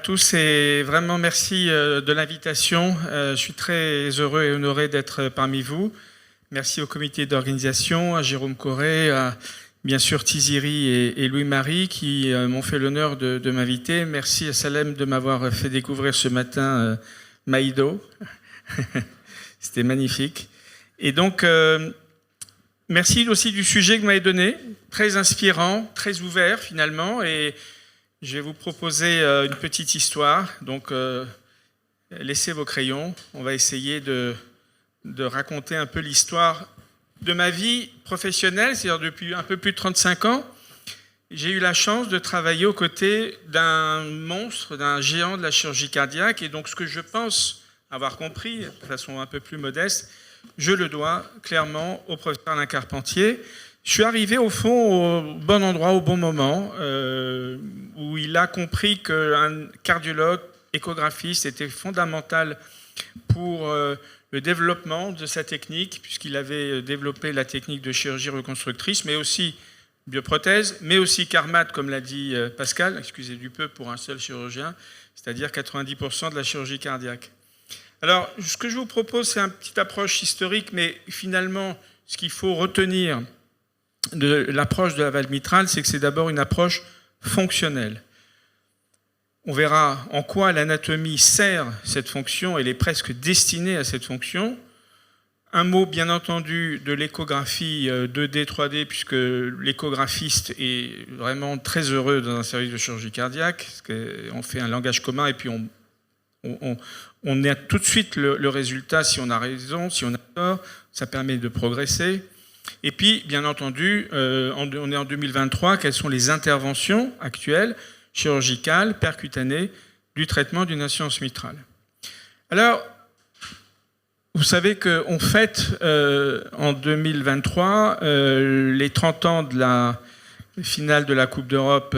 tous et vraiment merci de l'invitation. Je suis très heureux et honoré d'être parmi vous. Merci au comité d'organisation, à Jérôme Corré, à bien sûr Tiziri et Louis-Marie qui m'ont fait l'honneur de m'inviter. Merci à Salem de m'avoir fait découvrir ce matin Maïdo. C'était magnifique. Et donc, merci aussi du sujet que vous m'avez donné, très inspirant, très ouvert finalement. Et je vais vous proposer une petite histoire. Donc, laissez vos crayons. On va essayer de raconter un peu l'histoire de ma vie professionnelle, c'est-à-dire depuis un peu plus de 35 ans. J'ai eu la chance de travailler aux côtés d'un monstre, d'un géant de la chirurgie cardiaque. Et donc, ce que je pense avoir compris, de façon un peu plus modeste, je le dois clairement au professeur Alain Carpentier. Je suis arrivé au fond au bon endroit, au bon moment, où il a compris qu'un cardiologue échographiste était fondamental pour le développement de sa technique, puisqu'il avait développé la technique de chirurgie reconstructrice, mais aussi bioprothèse, mais aussi Carmat, comme l'a dit Pascal, excusez du peu pour un seul chirurgien, c'est-à-dire 90% de la chirurgie cardiaque. Alors, ce que je vous propose, c'est une petite approche historique, mais finalement, ce qu'il faut retenir de l'approche de la valve mitrale, c'est que c'est d'abord une approche fonctionnelle. On verra en quoi l'anatomie sert cette fonction, elle est presque destinée à cette fonction. Un mot, bien entendu, de l'échographie 2D, 3D, puisque l'échographiste est vraiment très heureux dans un service de chirurgie cardiaque, parce qu'on fait un langage commun et puis on a tout de suite le résultat si on a raison, si on a tort, ça permet de progresser. Et puis, bien entendu, on est en 2023, quelles sont les interventions actuelles, chirurgicales, percutanées, du traitement d'une insuffisance mitrale. Alors, vous savez qu'on fête en 2023 les 30 ans de la finale de la Coupe d'Europe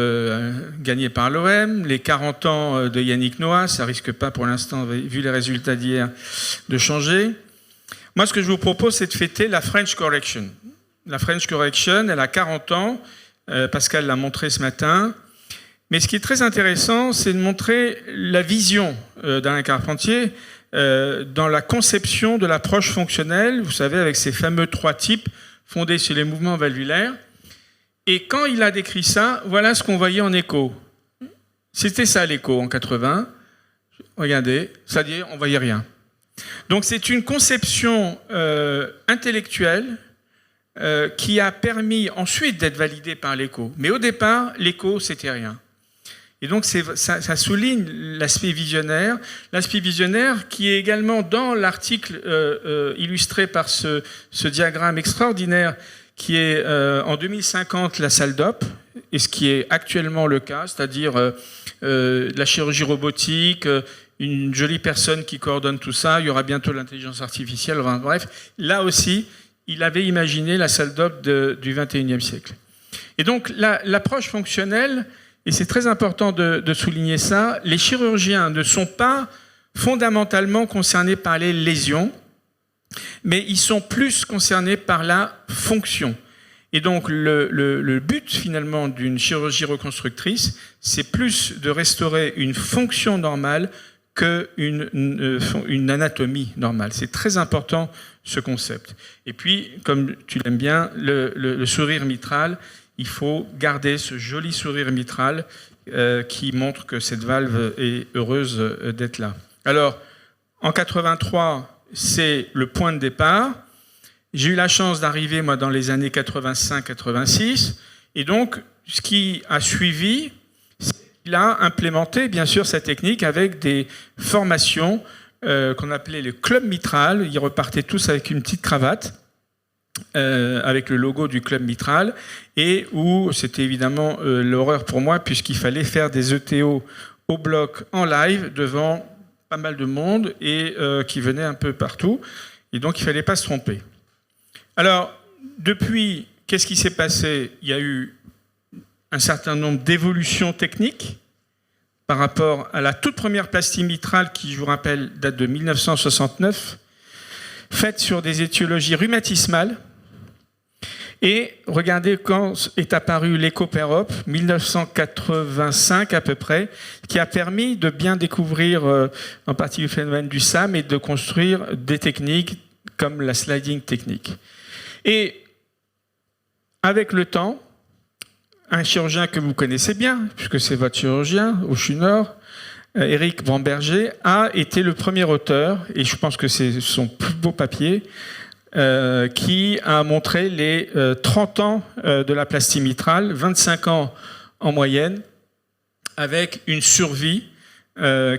gagnée par l'OM, les 40 ans de Yannick Noah, ça risque pas pour l'instant, vu les résultats d'hier, de changer. Moi, ce que je vous propose, c'est de fêter la French Correction. La French Correction, elle a 40 ans, Pascal l'a montré ce matin. Mais ce qui est très intéressant, c'est de montrer la vision d'Alain Carpentier dans la conception de l'approche fonctionnelle, vous savez, avec ces fameux 3 types fondés sur les mouvements valvulaires. Et quand il a décrit ça, voilà ce qu'on voyait en écho. C'était ça l'écho en 80. Regardez, c'est-à-dire on ne voyait rien. Donc c'est une conception intellectuelle qui a permis ensuite d'être validée par l'écho. Mais au départ, l'écho, c'était rien. Et donc ça souligne l'aspect visionnaire qui est également dans l'article illustré par ce diagramme extraordinaire qui est en 2050 la salle d'op, et ce qui est actuellement le cas, c'est-à-dire la chirurgie robotique, une jolie personne qui coordonne tout ça, il y aura bientôt l'intelligence artificielle, enfin, bref, là aussi, il avait imaginé la salle d'op du XXIe siècle. Et donc l'approche fonctionnelle, et c'est très important de souligner ça, les chirurgiens ne sont pas fondamentalement concernés par les lésions, mais ils sont plus concernés par la fonction. Et donc le but finalement d'une chirurgie reconstructrice, c'est plus de restaurer une fonction normale qu'une anatomie normale. C'est très important ce concept. Et puis, comme tu l'aimes bien, le sourire mitral, il faut garder ce joli sourire mitral qui montre que cette valve est heureuse d'être là. Alors, en 83, c'est le point de départ. J'ai eu la chance d'arriver, moi, dans les années 85-86. Et donc, ce qui a suivi, c'est qu'il a implémenté, bien sûr, sa technique avec des formations qu'on appelait le club mitral. Ils repartaient tous avec une petite cravate, avec le logo du club mitral, et où c'était évidemment l'horreur pour moi, puisqu'il fallait faire des ETO au bloc en live devant pas mal de monde et qui venait un peu partout. Et donc, il ne fallait pas se tromper. Alors, depuis, qu'est-ce qui s'est passé? Il y a eu un certain nombre d'évolutions techniques par rapport à la toute première plastie mitrale qui, je vous rappelle, date de 1969, faite sur des étiologies rhumatismales. Et regardez quand est apparu l'EcoPerop, 1985 à peu près, qui a permis de bien découvrir en partie le phénomène du SAM et de construire des techniques comme la sliding technique. Et avec le temps, un chirurgien que vous connaissez bien, puisque c'est votre chirurgien au CHU Nord, Éric Bramberger, a été le premier auteur, et je pense que c'est son plus beau papier, qui a montré les 30 ans de la plastie mitrale, 25 ans en moyenne, avec une survie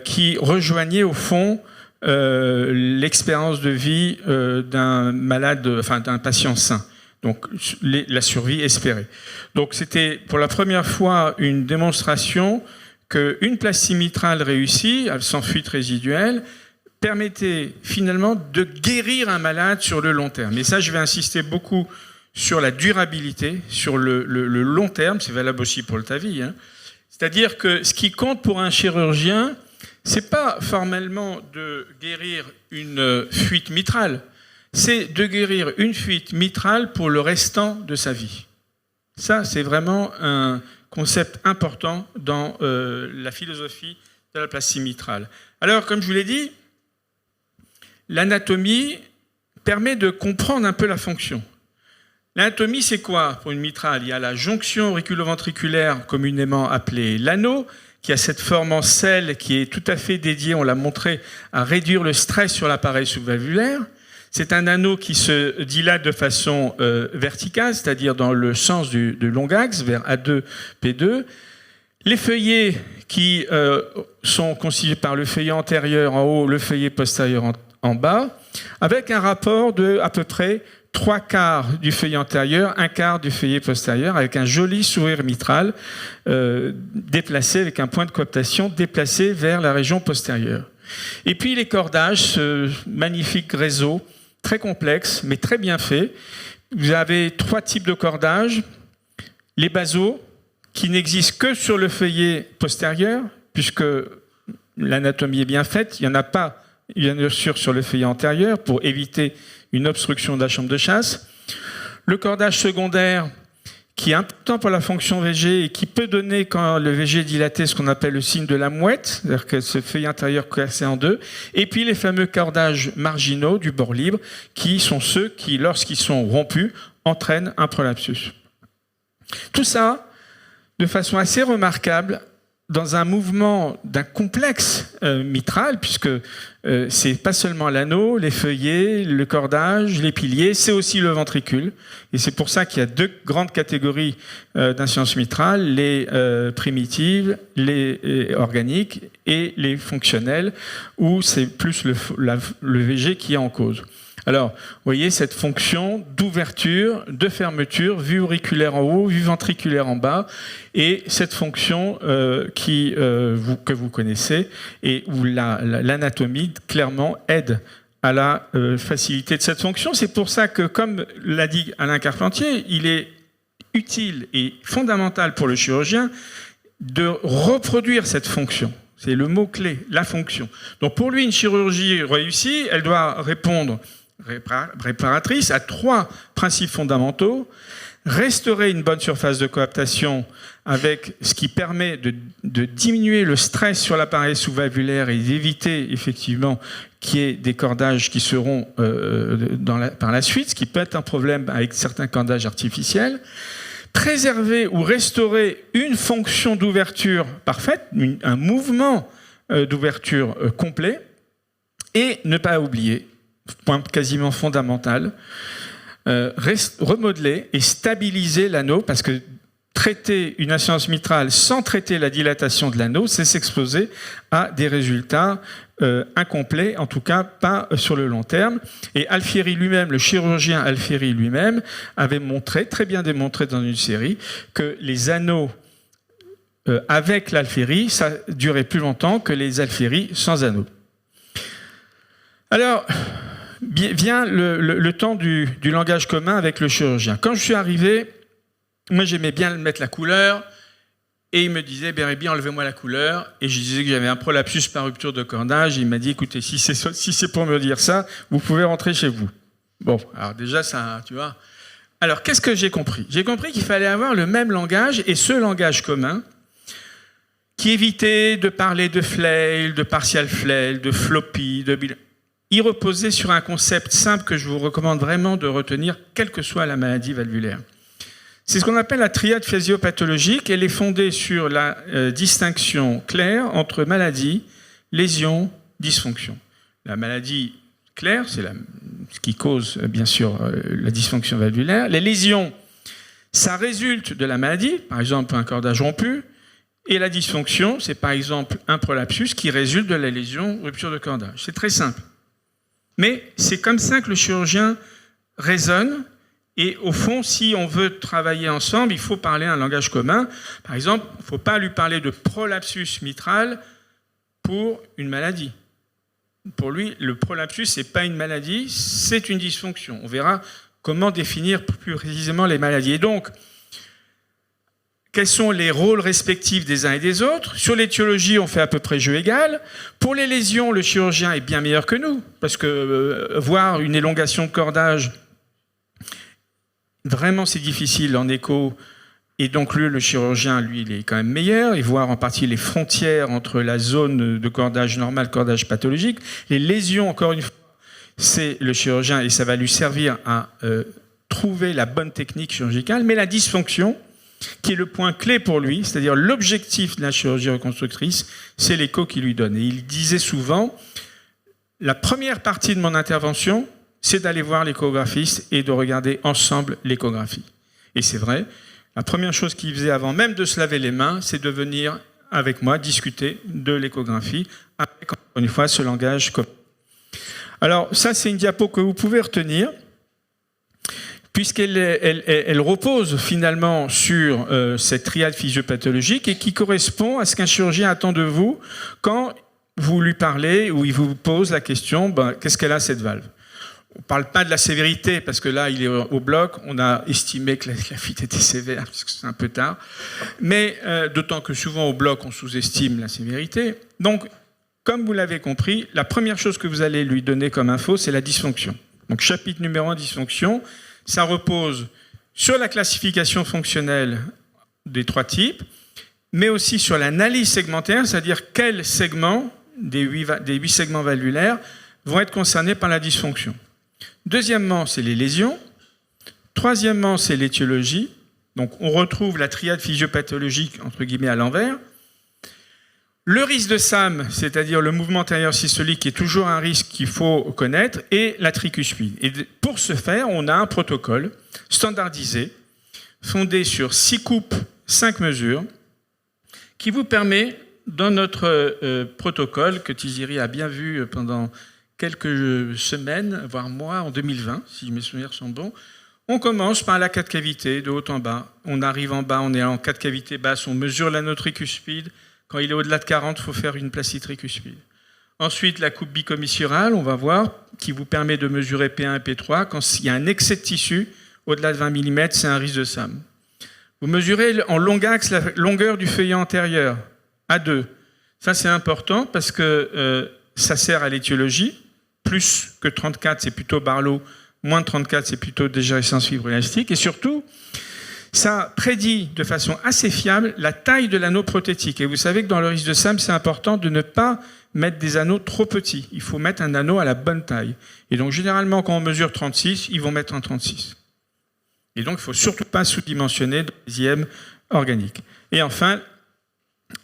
qui rejoignait au fond l'expérience de vie d'un malade, enfin d'un patient sain. Donc la survie espérée. Donc c'était pour la première fois une démonstration qu'une plastie mitrale réussie, sans fuite résiduelle, permettait finalement de guérir un malade sur le long terme. Et ça, je vais insister beaucoup sur la durabilité, sur le long terme, c'est valable aussi pour le TAVI. Hein. C'est-à-dire que ce qui compte pour un chirurgien, c'est pas formellement de guérir une fuite mitrale, c'est de guérir une fuite mitrale pour le restant de sa vie. Ça, c'est vraiment un concept important dans la philosophie de la plastie mitrale. Alors, comme je vous l'ai dit, l'anatomie permet de comprendre un peu la fonction. L'anatomie, c'est quoi pour une mitrale? Il y a la jonction auriculo-ventriculaire, communément appelée l'anneau, qui a cette forme en selle qui est tout à fait dédiée, on l'a montré, à réduire le stress sur l'appareil sous-valvulaire. C'est un anneau qui se dilate de façon verticale, c'est-à-dire dans le sens du long axe, vers A2, P2. Les feuillets qui sont constitués par le feuillet antérieur en haut, le feuillet postérieur en bas, avec un rapport de à peu près 3/4 du feuillet antérieur, 1/4 du feuillet postérieur, avec un joli sourire mitral déplacé, avec un point de coaptation déplacé vers la région postérieure. Et puis les cordages, ce magnifique réseau, très complexe, mais très bien fait. Vous avez 3 types de cordages. Les basaux, qui n'existent que sur le feuillet postérieur, puisque l'anatomie est bien faite. Il n'y en a pas, bien sûr, sur le feuillet antérieur, pour éviter une obstruction de la chambre de chasse. Le cordage secondaire, qui est important pour la fonction VG et qui peut donner, quand le VG est dilaté, ce qu'on appelle le signe de la mouette, c'est-à-dire que ce feuillet intérieur cassé en deux. Et puis les fameux cordages marginaux du bord libre, qui sont ceux qui, lorsqu'ils sont rompus, entraînent un prolapsus. Tout ça, de façon assez remarquable, dans un mouvement d'un complexe mitral, puisque c'est pas seulement l'anneau, les feuillets, le cordage, les piliers, c'est aussi le ventricule. Et c'est pour ça qu'il y a 2 grandes catégories d'insuffisance mitrale, les primitives, les organiques et les fonctionnelles, où c'est plus le VG qui est en cause. Alors, vous voyez cette fonction d'ouverture, de fermeture, vue auriculaire en haut, vue ventriculaire en bas, et cette fonction que vous connaissez, et où l'anatomie clairement aide à la facilité de cette fonction. C'est pour ça que, comme l'a dit Alain Carpentier, il est utile et fondamental pour le chirurgien de reproduire cette fonction. C'est le mot-clé, la fonction. Donc pour lui, une chirurgie réussie, elle doit répondre réparatrice à 3 principes fondamentaux. Restaurer une bonne surface de coaptation avec ce qui permet de diminuer le stress sur l'appareil sous-valvulaire et d'éviter effectivement qu'il y ait des cordages qui seront par la suite, ce qui peut être un problème avec certains cordages artificiels. Préserver ou restaurer une fonction d'ouverture parfaite, un mouvement d'ouverture complet, et ne pas oublier, point quasiment fondamental, remodeler et stabiliser l'anneau, parce que traiter une insuffisance mitrale sans traiter la dilatation de l'anneau, c'est s'exposer à des résultats incomplets, en tout cas pas sur le long terme. Et Alfieri lui-même, le chirurgien Alfieri lui-même, avait montré, très bien démontré dans une série, que les anneaux avec l'Alfieri, ça durait plus longtemps que les Alfieri sans anneaux. Alors, vient le temps du langage commun avec le chirurgien. Quand je suis arrivé, moi j'aimais bien mettre la couleur, et il me disait, Bérébi, enlevez-moi la couleur, et je disais que j'avais un prolapsus par rupture de cordage, et il m'a dit, écoutez, si c'est pour me dire ça, vous pouvez rentrer chez vous. Bon, alors déjà, ça, tu vois, Alors, qu'est-ce que j'ai compris? J'ai compris qu'il fallait avoir le même langage, et ce langage commun, qui évitait de parler de flail, de partial flail, de floppy, de bilan. Il reposait sur un concept simple que je vous recommande vraiment de retenir, quelle que soit la maladie valvulaire. C'est ce qu'on appelle la triade physiopathologique. Elle est fondée sur la distinction claire entre maladie, lésion, dysfonction. La maladie claire, c'est ce qui cause bien sûr la dysfonction valvulaire. Les lésions, ça résulte de la maladie, par exemple un cordage rompu. Et la dysfonction, c'est par exemple un prolapsus qui résulte de la lésion, rupture de cordage. C'est très simple. Mais c'est comme ça que le chirurgien raisonne. Et au fond, si on veut travailler ensemble, il faut parler un langage commun. Par exemple, il ne faut pas lui parler de prolapsus mitral pour une maladie. Pour lui, le prolapsus, ce n'est pas une maladie, c'est une dysfonction. On verra comment définir plus précisément les maladies. Et donc, quels sont les rôles respectifs des uns et des autres? Sur l'étiologie, on fait à peu près jeu égal. Pour les lésions, le chirurgien est bien meilleur que nous, parce que voir une élongation de cordage, vraiment c'est difficile en écho, et donc le chirurgien, lui, il est quand même meilleur, et voir en partie les frontières entre la zone de cordage normal, cordage pathologique. Les lésions, encore une fois, c'est le chirurgien, et ça va lui servir à trouver la bonne technique chirurgicale, mais la dysfonction, qui est le point clé pour lui, c'est-à-dire l'objectif de la chirurgie reconstructrice, c'est l'écho qu'il lui donne. Et il disait souvent, la première partie de mon intervention, c'est d'aller voir l'échographiste et de regarder ensemble l'échographie. Et c'est vrai, la première chose qu'il faisait avant même de se laver les mains, c'est de venir avec moi discuter de l'échographie, avec, encore une fois, ce langage commun. Alors, ça, c'est une diapo que vous pouvez retenir, puisqu'elle repose finalement sur cette triade physiopathologique et qui correspond à ce qu'un chirurgien attend de vous quand vous lui parlez ou il vous pose la question qu'est-ce qu'elle a cette valve? On ne parle pas de la sévérité parce que là il est au bloc, on a estimé que la fuite était sévère parce que c'est un peu tard, mais d'autant que souvent au bloc on sous-estime la sévérité. Donc comme vous l'avez compris, la première chose que vous allez lui donner comme info, c'est la dysfonction. Donc chapitre numéro 1, dysfonction. Ça repose sur la classification fonctionnelle des trois types, mais aussi sur l'analyse segmentaire, c'est-à-dire quels segments des 8 segments valvulaires vont être concernés par la dysfonction. Deuxièmement, c'est les lésions. Troisièmement, c'est l'étiologie. Donc on retrouve la triade physiopathologique, entre guillemets, à l'envers. Le risque de SAM, c'est-à-dire le mouvement antérieur systolique, qui est toujours un risque qu'il faut connaître, et la tricuspide. Et pour ce faire, on a un protocole standardisé, fondé sur 6 coupes, 5 mesures, qui vous permet, dans notre protocole, que Thierry a bien vu pendant quelques semaines, voire mois, en 2020, si mes souvenirs sont bons, on commence par la 4 cavités, de haut en bas. On arrive en bas, on est en 4 cavités basses, on mesure l'anotricuspide. Quand il est au-delà de 40, il faut faire une placie tricuspide. Ensuite, la coupe bicomissuraire, on va voir, qui vous permet de mesurer P1 et P3. Quand il y a un excès de tissu, au-delà de 20 mm, c'est un risque de SAM. Vous mesurez en long axe la longueur du feuillet antérieur, A2. Ça, c'est important parce que ça sert à l'étiologie. Plus que 34, c'est plutôt Barlow. Moins de 34, c'est plutôt dégénérescence fibroélastique. Et surtout, ça prédit de façon assez fiable la taille de l'anneau prothétique. Et vous savez que dans le risque de SAM, c'est important de ne pas mettre des anneaux trop petits. Il faut mettre un anneau à la bonne taille. Et donc, généralement, quand on mesure 36, ils vont mettre un 36. Et donc, il ne faut surtout pas sous-dimensionner dans les IM organiques. Et enfin,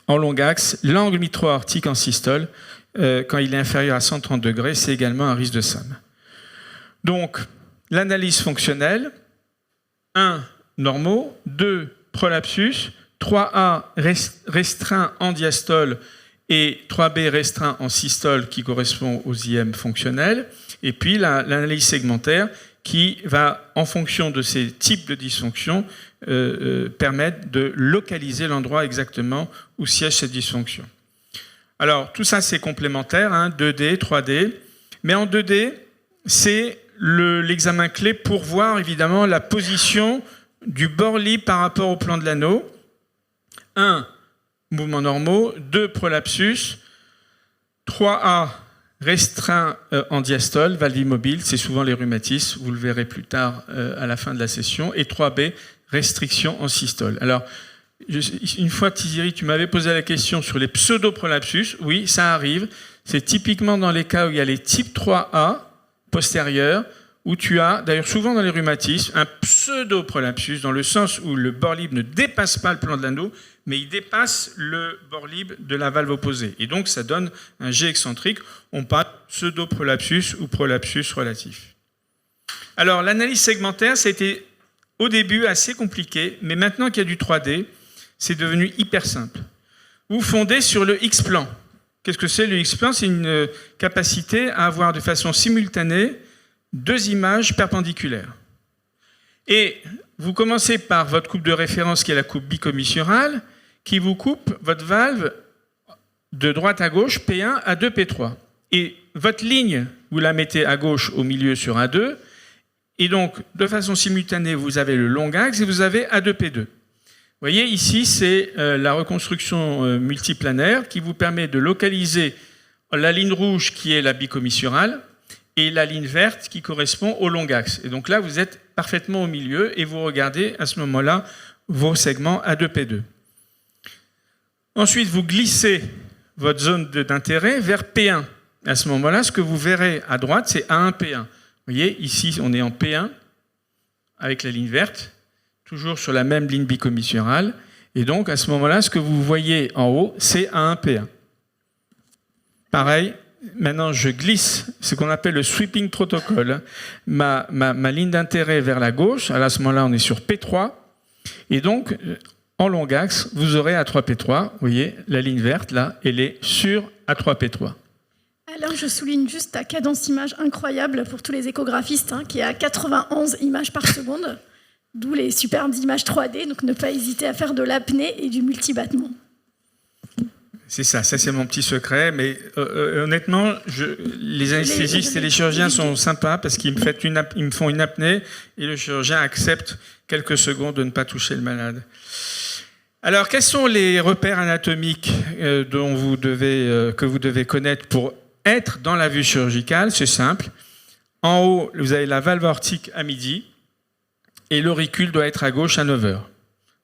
en long axe, l'angle mitro-aortique en systole, quand il est inférieur à 130 degrés, c'est également un risque de SAM. Donc, l'analyse fonctionnelle, 1, normaux, 2, prolapsus, 3A restreint en diastole et 3B restreint en systole qui correspond aux IM fonctionnels, et puis l'analyse segmentaire qui va, en fonction de ces types de dysfonctions, permettre de localiser l'endroit exactement où siège cette dysfonction. Alors, tout ça, c'est complémentaire, 2D, 3D, mais en 2D, c'est l'examen clé pour voir, évidemment, la position du bord libre par rapport au plan de l'anneau. 1, mouvements normaux, 2, prolapsus, 3A, restreint en diastole, valve immobile, c'est souvent les rhumatismes, vous le verrez plus tard à la fin de la session. Et 3B, restriction en systole. Alors, une fois, Tiziri, tu m'avais posé la question sur les pseudoprolapsus. Oui, ça arrive. C'est typiquement dans les cas où il y a les types 3A postérieurs, où tu as, d'ailleurs souvent dans les rhumatismes, un pseudoprolapsus, dans le sens où le bord libre ne dépasse pas le plan de l'anneau, mais il dépasse le bord libre de la valve opposée. Et donc, ça donne un jet excentrique. On parle de pseudoprolapsus ou prolapsus relatif. Alors, l'analyse segmentaire, c'était au début assez compliqué, mais maintenant qu'il y a du 3D, c'est devenu hyper simple. Vous fondez sur le X-plan. Qu'est-ce que c'est le X-plan? C'est une capacité à avoir de façon simultanée 2 images perpendiculaires. Et vous commencez par votre coupe de référence qui est la coupe bicommissurale, qui vous coupe votre valve de droite à gauche, P1 à 2, P3. Et votre ligne, vous la mettez à gauche au milieu sur A2, et donc de façon simultanée, vous avez le long axe et vous avez A2, P2. Vous voyez, ici, c'est la reconstruction multiplanaire qui vous permet de localiser la ligne rouge qui est la bicommissurale et la ligne verte qui correspond au long axe. Et donc là, vous êtes parfaitement au milieu et vous regardez à ce moment-là vos segments A2, P2. Ensuite, vous glissez votre zone d'intérêt vers P1. À ce moment-là, ce que vous verrez à droite, c'est A1, P1. Vous voyez, ici, on est en P1 avec la ligne verte, toujours sur la même ligne bicommissurale. Et donc, à ce moment-là, ce que vous voyez en haut, c'est A1, P1. Pareil, maintenant, je glisse ce qu'on appelle le sweeping protocol. Ma ligne d'intérêt vers la gauche. À ce moment-là, on est sur P3. Et donc, en long axe, vous aurez A3, P3. Vous voyez, la ligne verte, là, elle est sur A3, P3. Alors, je souligne juste ta cadence image incroyable pour tous les échographistes, qui est à 91 images par seconde, d'où les superbes images 3D. Donc, ne pas hésiter à faire de l'apnée et du multibattement. C'est ça c'est mon petit secret, mais honnêtement, les anesthésistes et les chirurgiens sont sympas parce qu'ils me font une apnée et le chirurgien accepte quelques secondes de ne pas toucher le malade. Alors, quels sont les repères anatomiques que vous devez connaître pour être dans la vue chirurgicale? C'est simple. En haut, vous avez la valve aortique à midi et l'auricule doit être à gauche à 9h.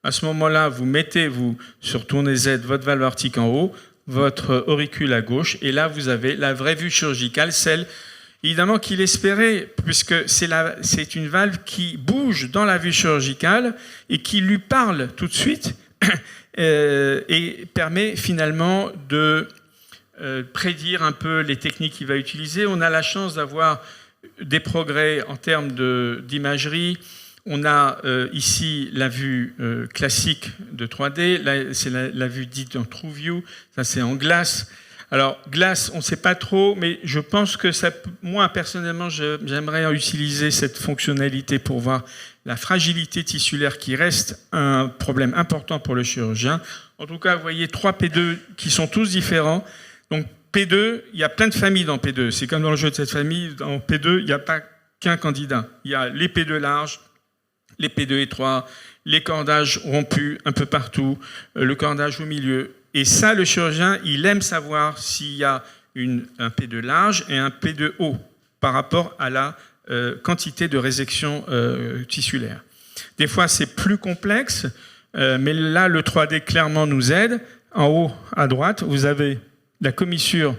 À ce moment-là, vous sur tournez Z, votre valve aortique en haut, votre auricule à gauche, et là, vous avez la vraie vue chirurgicale, celle, évidemment, qu'il espérait, puisque c'est une valve qui bouge dans la vue chirurgicale et qui lui parle tout de suite et permet finalement de prédire un peu les techniques qu'il va utiliser. On a la chance d'avoir des progrès en termes d'imagerie. On a ici la vue classique de 3D, c'est la vue dite en TrueView, ça c'est en glace. Alors glace, on ne sait pas trop, mais je pense que moi personnellement, j'aimerais utiliser cette fonctionnalité pour voir la fragilité tissulaire qui reste un problème important pour le chirurgien. En tout cas, vous voyez 3 P2 qui sont tous différents. Donc P2, il y a plein de familles dans P2. C'est comme dans le jeu de cette famille, dans P2, il n'y a pas qu'un candidat. Il y a les P2 larges, les P2 étroits, les cordages rompus un peu partout, le cordage au milieu. Et ça, le chirurgien, il aime savoir s'il y a un P2 large et un P2 haut par rapport à la quantité de résection tissulaire. Des fois, c'est plus complexe, mais là, le 3D clairement nous aide. En haut, à droite, vous avez la commissure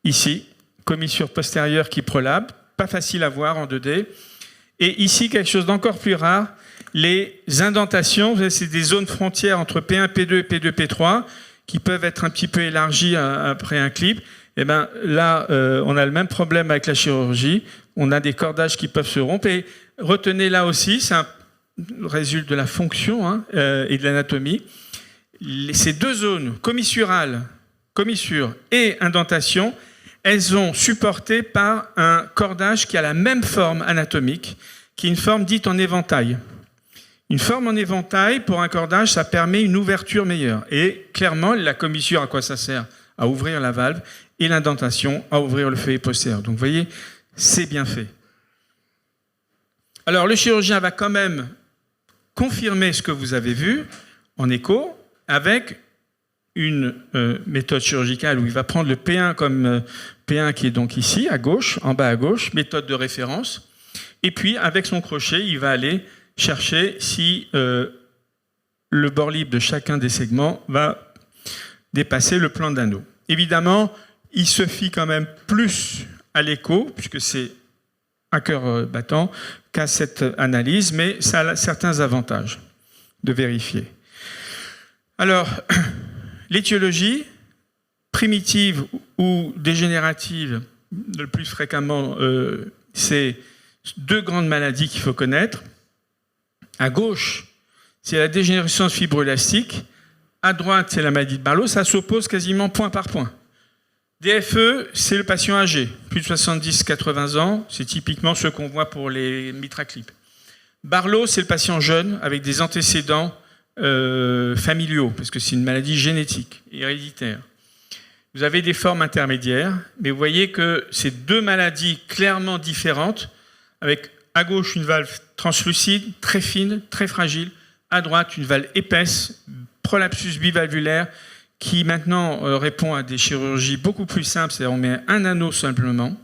ici, commissure postérieure qui prolabe, pas facile à voir en 2D. Et ici, quelque chose d'encore plus rare, les indentations, c'est des zones frontières entre P1, P2 et P2, P3 qui peuvent être un petit peu élargies après un clip. Et ben là, on a le même problème avec la chirurgie. On a des cordages qui peuvent se rompre. Et retenez là aussi, c'est un résulte de la fonction et de l'anatomie. Ces deux zones, commissure et indentation, elles sont supportées par un cordage qui a la même forme anatomique, qui est une forme dite en éventail. Une forme en éventail, pour un cordage, ça permet une ouverture meilleure. Et clairement, la commissure, à quoi ça sert? À ouvrir la valve, et l'indentation, à ouvrir le feuillet postérieur. Donc vous voyez, c'est bien fait. Alors le chirurgien va quand même confirmer ce que vous avez vu en écho avec une méthode chirurgicale où il va prendre le P1 comme P1 qui est donc ici, à gauche, en bas à gauche, méthode de référence. Et puis, avec son crochet, il va aller chercher si le bord libre de chacun des segments va dépasser le plan d'anneau. Évidemment, il se fie quand même plus à l'écho, puisque c'est un cœur battant, qu'à cette analyse, mais ça a certains avantages de vérifier. Alors, l'étiologie, primitive ou dégénérative, le plus fréquemment, c'est deux grandes maladies qu'il faut connaître. À gauche, c'est la dégénérescence fibroélastique. À droite, c'est la maladie de Barlow. Ça s'oppose quasiment point par point. DFE, c'est le patient âgé, plus de 70-80 ans. C'est typiquement ce qu'on voit pour les mitraclips. Barlow, c'est le patient jeune avec des antécédents familiaux, parce que c'est une maladie génétique, héréditaire. Vous avez des formes intermédiaires, mais vous voyez que c'est deux maladies clairement différentes, avec à gauche une valve translucide, très fine, très fragile, à droite une valve épaisse, prolapsus bivalvulaire, qui maintenant répond à des chirurgies beaucoup plus simples, c'est-à-dire on met un anneau simplement,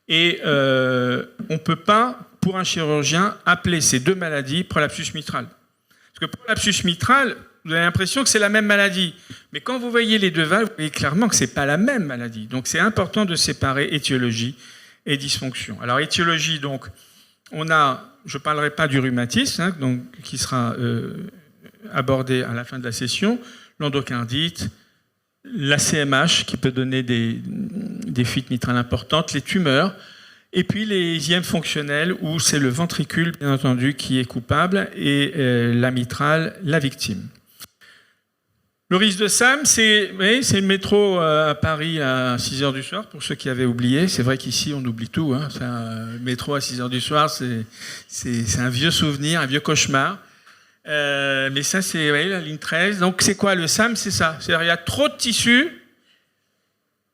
et on ne peut pas, pour un chirurgien, appeler ces deux maladies prolapsus mitral. Parce que prolapsus mitral, vous avez l'impression que c'est la même maladie. Mais quand vous voyez les deux valves, vous voyez clairement que ce n'est pas la même maladie. Donc c'est important de séparer étiologie et dysfonction. Alors étiologie, donc, on a, je ne parlerai pas du rhumatisme, hein, donc, qui sera abordé à la fin de la session, l'endocardite, la CMH, qui peut donner des fuites mitrales importantes, les tumeurs, et puis les IM fonctionnels, où c'est le ventricule, bien entendu, qui est coupable, et la mitrale, la victime. Le risque de SAM, c'est le métro à Paris à 6 h du soir, pour ceux qui avaient oublié. C'est vrai qu'ici, on oublie tout. Hein. Le métro à 6 h du soir, c'est un vieux souvenir, un vieux cauchemar. Mais ça, c'est la ligne 13. Donc, c'est quoi le SAM? C'est ça. C'est-à-dire il y a trop de tissu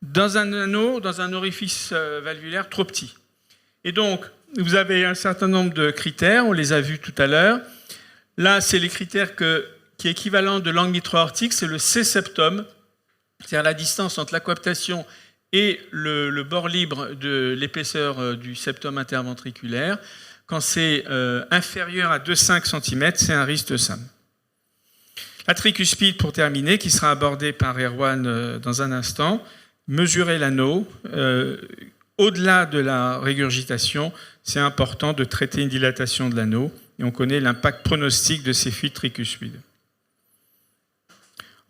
dans un anneau, dans un orifice valvulaire trop petit. Et donc, vous avez un certain nombre de critères. On les a vus tout à l'heure. Là, c'est les critères qui est équivalent de l'angle mitro-aortique, c'est le C-septum, c'est-à-dire la distance entre la coaptation et le bord libre de l'épaisseur du septum interventriculaire. Quand c'est inférieur à 2,5 cm, c'est un risque de SAM. La tricuspide, pour terminer, qui sera abordée par Erwan dans un instant, mesurer l'anneau. Au-delà de la régurgitation, c'est important de traiter une dilatation de l'anneau, et on connaît l'impact pronostique de ces fuites tricuspides.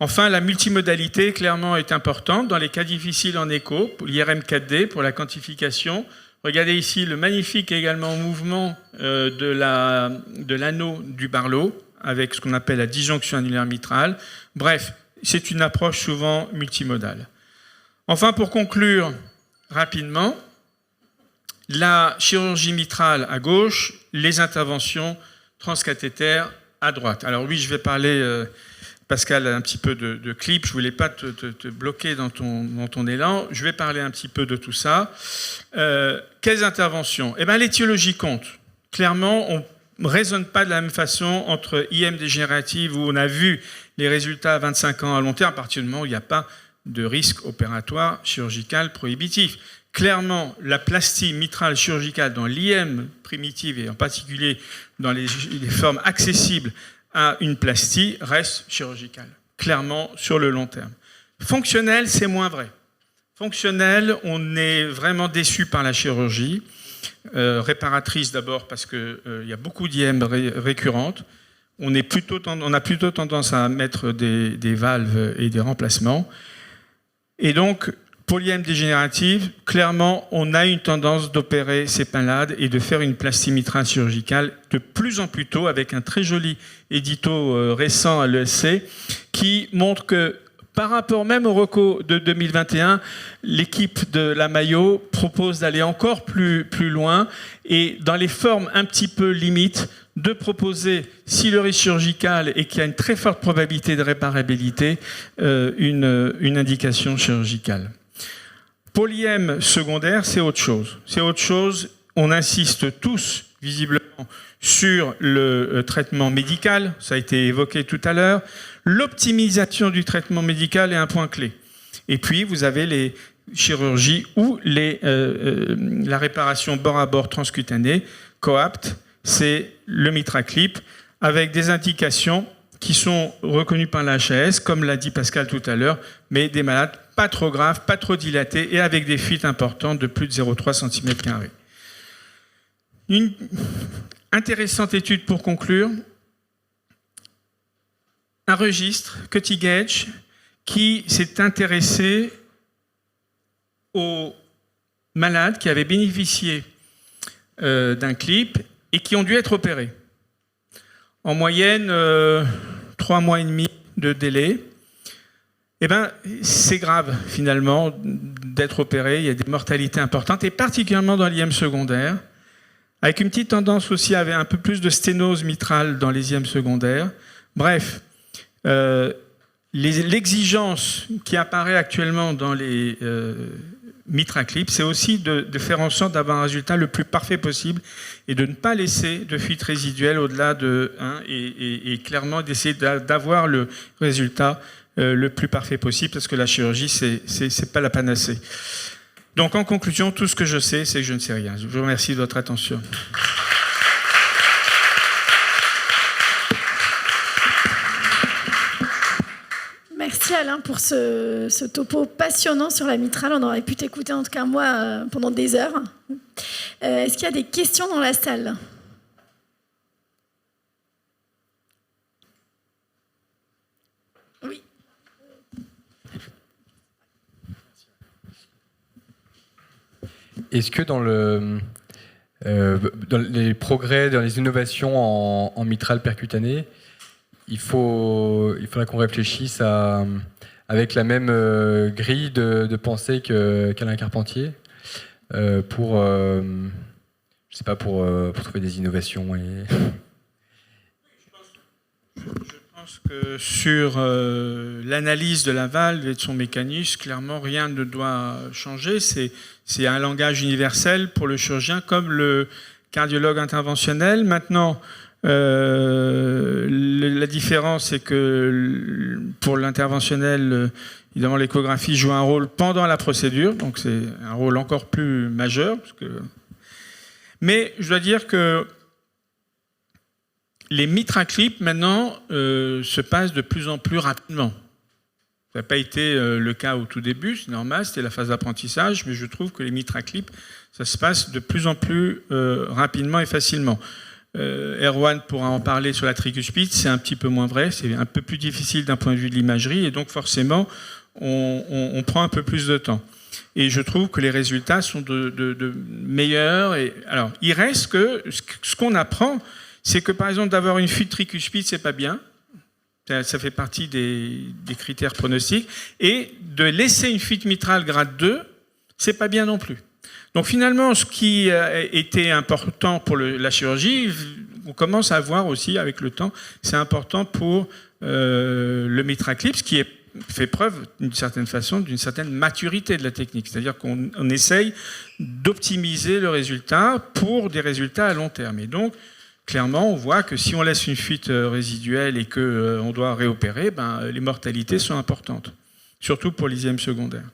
Enfin, la multimodalité, clairement, est importante dans les cas difficiles en écho, pour l'IRM 4D, pour la quantification. Regardez ici le magnifique également mouvement de l'anneau du Barlow, avec ce qu'on appelle la disjonction annulaire mitrale. Bref, c'est une approche souvent multimodale. Enfin, pour conclure rapidement, la chirurgie mitrale à gauche, les interventions transcathétaires à droite. Alors oui, je vais parler... Pascal a un petit peu de clip, je ne voulais pas te bloquer dans ton élan. Je vais parler un petit peu de tout ça. Quelles interventions? Eh bien, l'étiologie compte. Clairement, on ne raisonne pas de la même façon entre IM dégénérative, où on a vu les résultats à 25 ans à long terme, à partir du moment où il n'y a pas de risque opératoire chirurgical prohibitif. Clairement, la plastie mitrale chirurgicale dans l'IM primitive, et en particulier dans les formes accessibles à une plastie, reste chirurgicale, clairement sur le long terme. Fonctionnel, c'est moins vrai. Fonctionnel, on est vraiment déçu par la chirurgie, réparatrice d'abord parce qu'il y a beaucoup d'IM récurrentes. On a plutôt tendance à mettre des valves et des remplacements. Et donc, pour l'IM dégénérative, clairement, on a une tendance d'opérer ces malades et de faire une plastie mitrale chirurgicale de plus en plus tôt, avec un très joli édito récent à l'ESC qui montre que par rapport même au ROCO de 2021, l'équipe de la Mayo propose d'aller encore plus loin et dans les formes un petit peu limites, de proposer, si le risque chirurgical et qu'il y a une très forte probabilité de réparabilité, une indication chirurgicale. Pour l'IM secondaire, c'est autre chose. C'est autre chose. On insiste tous, visiblement sur le traitement médical, ça a été évoqué tout à l'heure. L'optimisation du traitement médical est un point clé. Et puis, vous avez les chirurgies ou la réparation bord à bord transcutanée. Coapt, c'est le MitraClip, avec des indications qui sont reconnues par la HAS, comme l'a dit Pascal tout à l'heure, mais des malades pas trop graves, pas trop dilatés et avec des fuites importantes de plus de 0,3 cm². Une intéressante étude pour conclure, un registre, Cutting Edge, qui s'est intéressé aux malades qui avaient bénéficié d'un clip et qui ont dû être opérés. En moyenne, 3 mois et demi de délai. Eh bien, c'est grave, finalement, d'être opéré. Il y a des mortalités importantes, et particulièrement dans l'IM secondaire, avec une petite tendance aussi à avoir un peu plus de sténose mitrale dans les IM secondaires. Bref, l'exigence qui apparaît actuellement dans les MitraClip, c'est aussi de faire en sorte d'avoir un résultat le plus parfait possible et de ne pas laisser de fuite résiduelle au-delà de 1 et clairement d'essayer d'avoir le résultat le plus parfait possible, parce que la chirurgie, c'est pas la panacée. Donc, en conclusion, tout ce que je sais, c'est que je ne sais rien. Je vous remercie de votre attention. Merci Alain pour ce topo passionnant sur la mitrale. On aurait pu t'écouter, en tout cas moi, pendant des heures. Est-ce qu'il y a des questions dans la salle ? Oui. Est-ce que dans les progrès, dans les innovations en mitrale percutanée, il faudra qu'on réfléchisse avec la même grille de pensée qu'Alain Carpentier pour trouver des innovations Je pense que sur l'analyse de la valve et de son mécanisme, clairement, rien ne doit changer. C'est un langage universel pour le chirurgien, comme le cardiologue interventionnel. Maintenant, la différence, c'est que pour l'interventionnel, évidemment, l'échographie joue un rôle pendant la procédure, donc c'est un rôle encore plus majeur. Mais je dois dire que les MitraClip, maintenant, se passent de plus en plus rapidement. Ça n'a pas été le cas au tout début, c'est normal, c'était la phase d'apprentissage, mais je trouve que les MitraClip, ça se passe de plus en plus rapidement et facilement. Erwan pourra en parler sur la tricuspide, c'est un petit peu moins vrai, c'est un peu plus difficile d'un point de vue de l'imagerie, et donc forcément, on prend un peu plus de temps. Et je trouve que les résultats sont de meilleurs. Alors, il reste que ce qu'on apprend, c'est que par exemple d'avoir une fuite tricuspide, c'est pas bien. Ça fait partie des critères pronostiques. Et de laisser une fuite mitrale grade 2, c'est pas bien non plus. Donc finalement, ce qui était important pour la chirurgie, on commence à voir aussi avec le temps, c'est important pour le MitraClip, ce qui fait preuve d'une certaine façon, d'une certaine maturité de la technique. C'est-à-dire qu'on essaye d'optimiser le résultat pour des résultats à long terme. Et donc, clairement, on voit que si on laisse une fuite résiduelle et qu'on doit réopérer, les mortalités sont importantes, surtout pour les IM secondaires.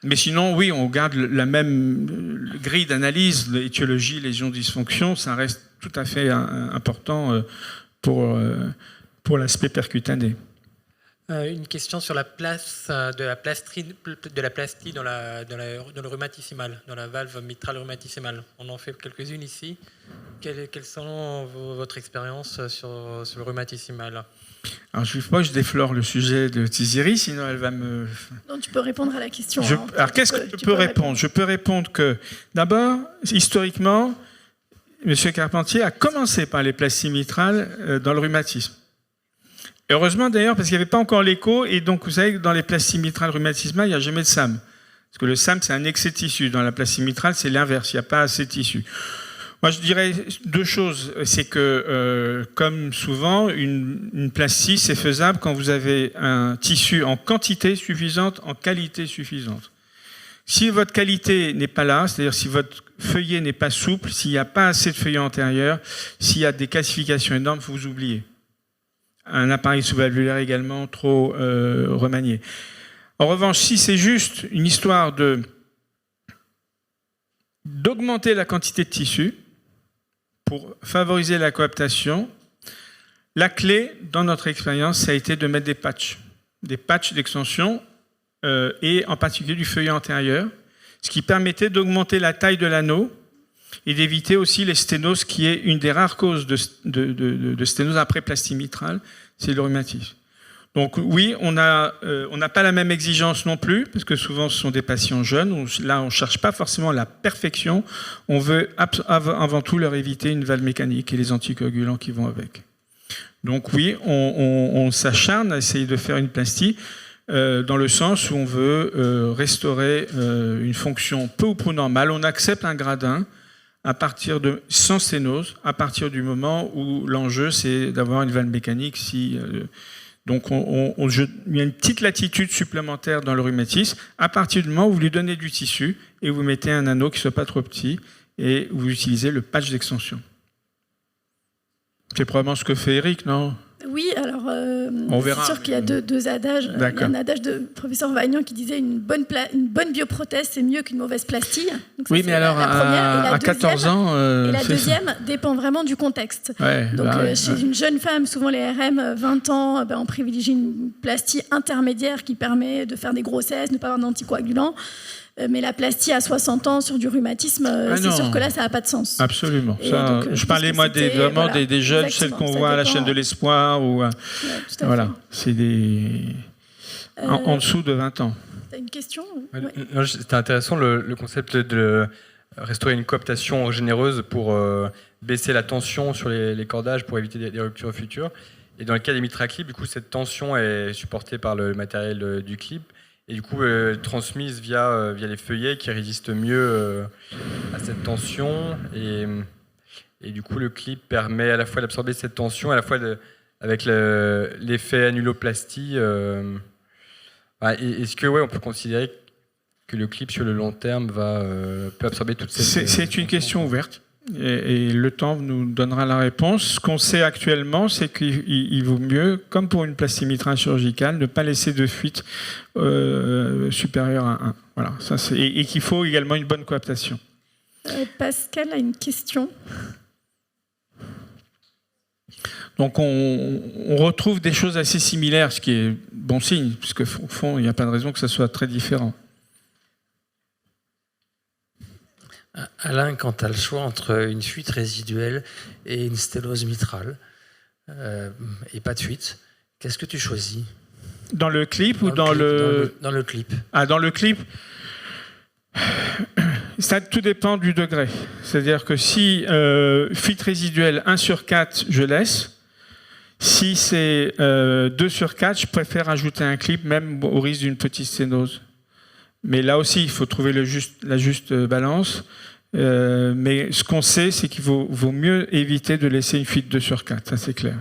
Mais sinon, oui, on garde la même grille d'analyse, l'étiologie, lésion, dysfonction, ça reste tout à fait important pour l'aspect percutané. Une question sur la place de la plastie dans le rhumatissimale, dans la valve mitrale rhumatissimale. On en fait quelques-unes ici. Quelles sont votre expérience sur le rhumatissimale ? Alors, je déflore le sujet de Tiziri, sinon elle va me... Non, tu peux répondre à la question. Alors, qu'est-ce que je peux répondre ? Je peux répondre que, d'abord, historiquement, M. Carpentier a commencé par les plasties mitrales dans le rhumatisme. Heureusement d'ailleurs, parce qu'il n'y avait pas encore l'écho, et donc vous savez que dans les plasties mitrales rhumatismales, il n'y a jamais de SAM. Parce que le SAM, c'est un excès de tissu. Dans la plastie mitrale, c'est l'inverse, il n'y a pas assez de tissu. Moi, je dirais deux choses. C'est que, comme souvent, une plastie, c'est faisable quand vous avez un tissu en quantité suffisante, en qualité suffisante. Si votre qualité n'est pas là, c'est-à-dire si votre feuillet n'est pas souple, s'il n'y a pas assez de feuillet antérieur, s'il y a des calcifications énormes, vous oubliez. Un appareil sous-valvulaire également trop remanié. En revanche, si c'est juste une histoire d'augmenter la quantité de tissu pour favoriser la coaptation, la clé, dans notre expérience, ça a été de mettre des patchs d'extension et en particulier du feuillet antérieur, ce qui permettait d'augmenter la taille de l'anneau et d'éviter aussi les sténoses, qui est une des rares causes de sténose après plastie mitrale, c'est le rhumatisme. Donc oui, on n'a pas la même exigence non plus, parce que souvent ce sont des patients jeunes. Là, on ne cherche pas forcément la perfection. On veut avant tout leur éviter une valve mécanique et les anticoagulants qui vont avec. Donc oui, on s'acharne à essayer de faire une plastie dans le sens où on veut restaurer une fonction peu ou prou normale. On accepte un gradin sans sténose, à partir du moment où l'enjeu c'est d'avoir une valve mécanique. Donc il y a une petite latitude supplémentaire dans le rhumatisme à partir du moment où vous lui donnez du tissu et vous mettez un anneau qui ne soit pas trop petit et vous utilisez le patch d'extension. C'est probablement ce que fait Eric, non ? Oui, alors verra. c'est sûr qu'il y a deux adages. D'accord. Il y a un adage de professeur Vagnan qui disait une bonne bioprothèse, c'est mieux qu'une mauvaise plastie. Donc ça, oui, mais alors à 14 ans... et la deuxième dépend vraiment du contexte. Ouais, donc chez une jeune femme, souvent les RM, 20 ans, on privilégie une plastie intermédiaire qui permet de faire des grossesses, ne pas avoir d'anticoagulants. Mais la plastie à 60 ans sur du rhumatisme, c'est sûr que là, ça n'a pas de sens. Absolument. Donc, je parlais, moi, des jeunes, celles qu'on voit à la chaîne de l'Espoir. Voilà, c'est en dessous de 20 ans. Tu as une question ? C'était intéressant le concept de restaurer une coaptation généreuse pour baisser la tension sur les cordages pour éviter des ruptures futures. Et dans le cas des mitraclips, du coup, cette tension est supportée par le matériel du clip. Et du coup, transmise via les feuillets qui résistent mieux à cette tension. Et du coup, le clip permet à la fois d'absorber cette tension, à la fois avec l'effet annuloplastie. Est-ce que on peut considérer que le clip sur le long terme peut absorber toute cette... C'est une question ouverte. Et le temps nous donnera la réponse. Ce qu'on sait actuellement, c'est qu'il vaut mieux, comme pour une plastie mitrale chirurgicale, ne pas laisser de fuite supérieure à 1. Voilà, et qu'il faut également une bonne coaptation. Pascal a une question. Donc on retrouve des choses assez similaires, ce qui est bon signe, puisque au fond, il n'y a pas de raison que ça soit très différent. Alain, quand tu as le choix entre une fuite résiduelle et une sténose mitrale, et pas de fuite, qu'est-ce que tu choisis ? Dans le clip ou dans le... Dans le clip. Ah, dans le clip, ça tout dépend du degré. C'est-à-dire que si fuite résiduelle 1/4, je laisse. Si c'est 2/4, je préfère ajouter un clip, même au risque d'une petite sténose. Mais là aussi, il faut trouver la juste balance. Mais ce qu'on sait, c'est qu'il vaut mieux éviter de laisser une fuite 2/4, ça c'est clair.